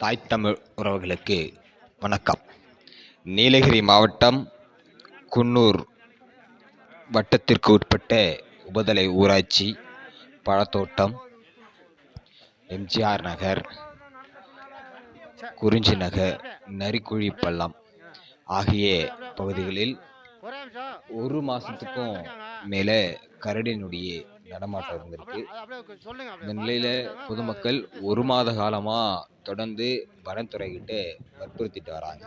தாய் தமிழ் உறவுகளுக்கு வணக்கம். நீலகிரி மாவட்டம் குன்னூர் வட்டத்திற்கு உட்பட்ட உபதலை ஊராட்சி, பழத்தோட்டம், எம்ஜிஆர் நகர், குறிஞ்சி நகர், நரிக்குழி பள்ளம் ஆகிய பகுதிகளில் ஒரு மாதத்துக்கும் மேலே கரடியினுடைய நடமாட்டம் இருந்திருக்கு. இந்த நிலையில் பொதுமக்கள் ஒரு மாத காலமாக தொடர்ந்து வனத்துறைகிட்ட வற்புறுத்திட்டு வராங்க.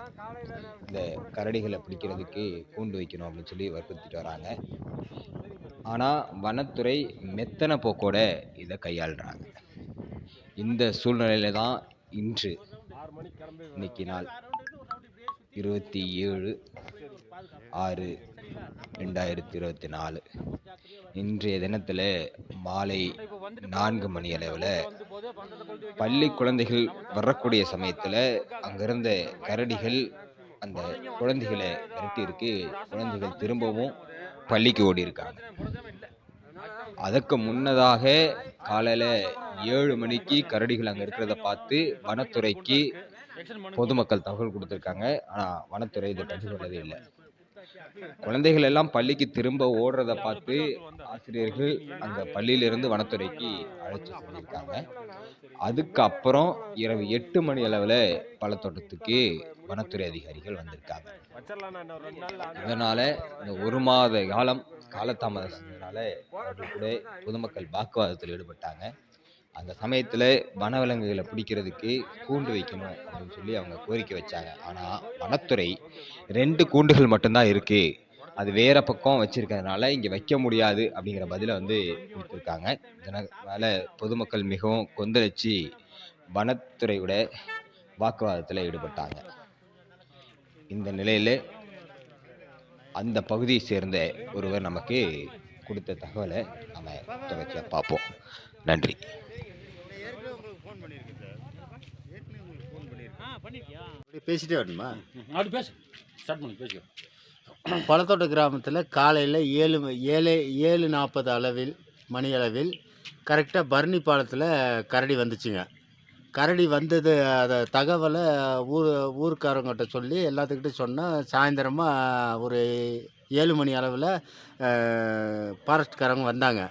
இந்த கரடிகளை பிடிக்கிறதுக்கு கூண்டு வைக்கணும் அப்படின்னு சொல்லி வற்புறுத்திட்டு வராங்க. ஆனால் வனத்துறை மெத்தன போக்கோட இதை கையாளுறாங்க. இந்த சூழ்நிலையில தான் இன்னைக்கு நாள் 27/6/2024 இன்றைய தினத்தில் மாலை 4 மணி அளவில் பள்ளி குழந்தைகள் வரக்கூடிய சமயத்தில் அங்கிருந்த கரடிகள் அந்த குழந்தைகளை விரட்டியிருக்கு. குழந்தைகள் திரும்பவும் பள்ளிக்கு ஓடி இருக்காங்க. அதற்கு முன்னதாக காலையில் 7 மணிக்கு கரடிகள் அங்கே இருக்கிறத பார்த்து வனத்துறைக்கு பொதுமக்கள் தகவல் கொடுத்துருக்காங்க. ஆனால் வனத்துறை இதை கண்டுகொள்ளவே இல்லை. குழந்தைகள் எல்லாம் பள்ளிக்கு திரும்ப ஓடுறத பார்த்து ஆசிரியர்கள் அங்கே பள்ளியிலிருந்து வனத்துறைக்கு அழைச்சி சொல்லியிருக்காங்க. அதுக்கப்புறம் இரவு 8 மணி அளவில் பழத்தோட்டத்துக்கு வனத்துறை அதிகாரிகள் வந்திருக்காங்க. இதனால் இந்த ஒரு மாத காலம் காலதாமதம் செஞ்சதுனால அவர்கள் கூட பொதுமக்கள் வாக்குவாதத்தில் ஈடுபட்டாங்க. அந்த சமயத்தில் வனவிலங்குகளை பிடிக்கிறதுக்கு கூண்டு வைக்கணும் அப்படின்னு சொல்லி அவங்க கோரிக்கை வச்சாங்க. ஆனால் வனத்துறை 2 கூண்டுகள் மட்டும்தான் இருக்குது, அது வேற பக்கம் வச்சிருக்கிறதுனால இங்கே வைக்க முடியாது அப்படிங்கிற பதிலை கொடுத்துருக்காங்க. இதனால் பொதுமக்கள் மிகவும் கொந்தளிச்சு வனத்துறையோட வாக்குவாதத்தில் ஈடுபட்டாங்க. இந்த நிலையில் அந்த பகுதியை சேர்ந்த ஒருவர் நமக்கு கொடுத்த தகவலை நம்ம தொடர்ச்சியாக பார்ப்போம். நன்றி. பேசிட்டே வரணுமா? பழத்தோட்ட கிராமத்தில் காலையில் 7:40 மணி அளவில் கரெக்டாக பரணி பாலத்தில் கரடி வந்துச்சுங்க. கரடி வந்தது அதை தகவலை ஊருக்காரங்கிட்ட சொல்லி எல்லாத்துக்கிட்டையும் சொன்னால் சாயந்தரமாக ஒரு 7 மணி அளவில் ஃபாரஸ்ட்காரங்க வந்தாங்க.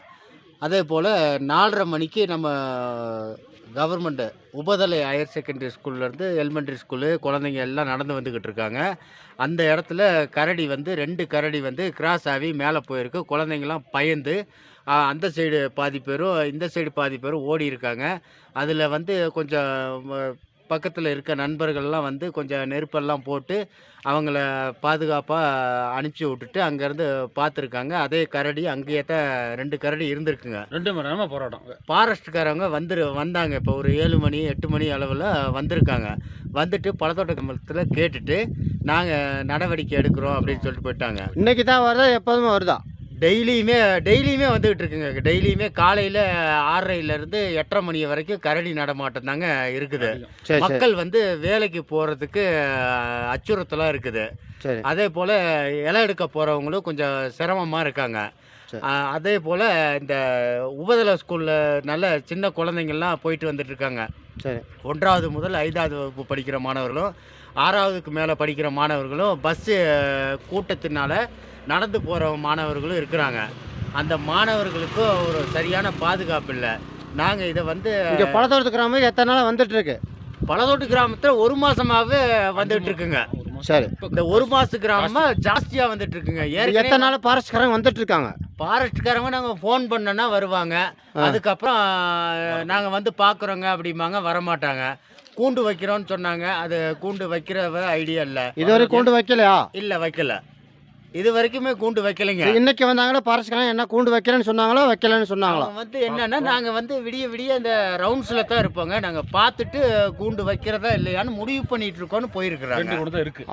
அதே போல் 4:30 மணிக்கு நம்ம கவர்மெண்ட்டு உபதலை ஹையர் செகண்டரி ஸ்கூல்லேருந்து எலிமெண்ட்ரி ஸ்கூலு குழந்தைங்க எல்லாம் நடந்து வந்துக்கிட்டு இருக்காங்க. அந்த இடத்துல கரடி 2 கரடி கிராஸ் ஆகி மேலே போயிருக்கு. குழந்தைங்களாம் பயந்து அந்த சைடு பாதி பேரும் இந்த சைடு பாதி பேரும் ஓடி இருக்காங்க. அதில் கொஞ்சம் பக்கத்தில் இருக்க நண்பர்கள்லாம் கொஞ்சம் நெருப்பெல்லாம் போட்டு அவங்கள பாதுகாப்பாக அனுப்பிச்சி விட்டுட்டு அங்கேருந்து பார்த்துருக்காங்க. அதே கரடி அங்கேயே தான் 2 கரடி இருந்திருக்குங்க. 2 மணி நேரமாக போராட்டம். ஃபாரஸ்ட்காரங்க வந்தாங்க. இப்போ ஒரு 7 மணி 8 மணி அளவில் வந்திருக்காங்க. வந்துட்டு பழத்தோட்ட கிராமத்தில் கேட்டுட்டு நாங்கள் நடவடிக்கை எடுக்கிறோம் அப்படின்னு சொல்லிட்டு போயிட்டாங்க. இன்னைக்கு தான் வருதா, எப்போதுமே வருதா? டெய்லியுமே வந்துக்கிட்டு இருக்குங்க. டெய்லியுமே காலையில் 6:30 8:30 மணி வரைக்கும் கரடி நடமாட்டம் தாங்க இருக்குது. மக்கள் வேலைக்கு போகிறதுக்கு அச்சுறுத்தலாக இருக்குது. அதே போல் இலை எடுக்க போகிறவங்களும் கொஞ்சம் சிரமமாக இருக்காங்க. அதே போல் இந்த உபதலை ஸ்கூலில் நல்ல சின்ன குழந்தைங்கள்லாம் போயிட்டு வந்துட்டு இருக்காங்க. 1வது முதல் 5வது வகுப்பு படிக்கிற மாணவர்களும் 6வதுக்கு மேலே படிக்கிற மாணவர்களும் பஸ்ஸு கூட்டத்தினால நடந்து போகிற மாணவர்களும் இருக்கிறாங்க. அந்த மாணவர்களுக்கும் ஒரு சரியான பாதுகாப்பு இல்லை. நாங்கள் இதை இங்கே பழத்தோட்ட கிராமம் எத்தனை நாளாக வந்துட்டுருக்கு? பழத்தோட்டு கிராமத்தில் 1 மாதமாகவே வந்துட்டு இருக்குங்க. சரி, இந்த 1 மாதத்து கிராமமாக ஜாஸ்தியாக வந்துட்டு இருக்குங்க. எத்தனை நாள் ஃபாரஸ்ட்காரங்க வந்துட்டு இருக்காங்க? ஃபாரஸ்ட்காரங்க நாங்கள் ஃபோன் பண்ணோன்னா வருவாங்க. அதுக்கப்புறம் நாங்கள் பார்க்குறோங்க அப்படிம்பாங்க, வரமாட்டாங்க. கூண்டு வைக்கிறோன்னு சொன்னாங்க. அது கூண்டு வைக்கிற ஐடியா இல்லை. இதுவரை கூண்டு வைக்கலையா? இல்லை, வைக்கல. இது வரைக்குமே கூண்டு வைக்கலைங்க. இன்னைக்கு வந்தாங்கன்னா ஃபாரஸ்ட்காரங்க என்ன கூண்டு வைக்கிறேன்னு சொன்னாங்களோ வைக்கலன்னு சொன்னாங்களோ? என்னன்னா நாங்கள் விடிய இந்த ரவுண்ட்ஸில் தான் இருப்போங்க. நாங்கள் பார்த்துட்டு கூண்டு வைக்கிறதா இல்லையான்னு முடிவு பண்ணிட்டு இருக்கோன்னு போயிருக்கிறாங்க.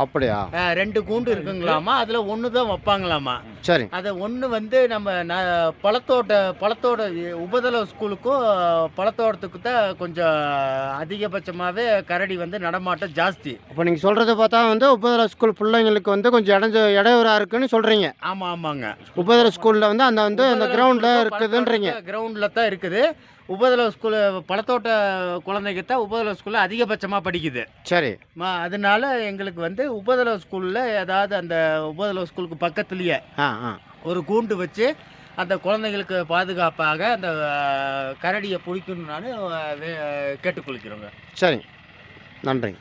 அப்படியா? 2 கூண்டு இருக்குங்களாமா. அதில் 1 தான் வைப்பாங்களாமா. சரி, அதை 1 நம்ம பழத்தோட உபதலை ஸ்கூலுக்கும் பழத்தோட்டத்துக்கு தான் கொஞ்சம் அதிகபட்சமாகவே கரடி நடமாட்டம் ஜாஸ்தி. அப்போ நீங்கள் சொல்கிறத பார்த்தா உபதலை ஸ்கூல் பிள்ளைங்களுக்கு கொஞ்சம் இடையூறாக இருக்குன்னு சொல்கிறீங்க? ஆமாங்க. உபதலை ஸ்கூலில் அந்த கிரவுண்டில் இருக்குதுன்றீங்க? கிரவுண்டில் தான் இருக்குது. உபதள ஸ்கூலு பழத்தோட்ட குழந்தைங்க தான் உபதள ஸ்கூலில் அதிகபட்சமாக படிக்குது. சரி. அதனால எங்களுக்கு வந்து உபதள ஸ்கூலில் ஏதாவது அந்த உபதள ஸ்கூலுக்கு பக்கத்துலேயே ஆ ஆ ஒரு கூண்டு வச்சு அந்த குழந்தைங்களுக்கு பாதுகாப்பாக அந்த கரடியை பிடிக்கணும்னு நான் கேட்டுக்கொள்கிறோங்க. சரிங்க. நன்றிங்க.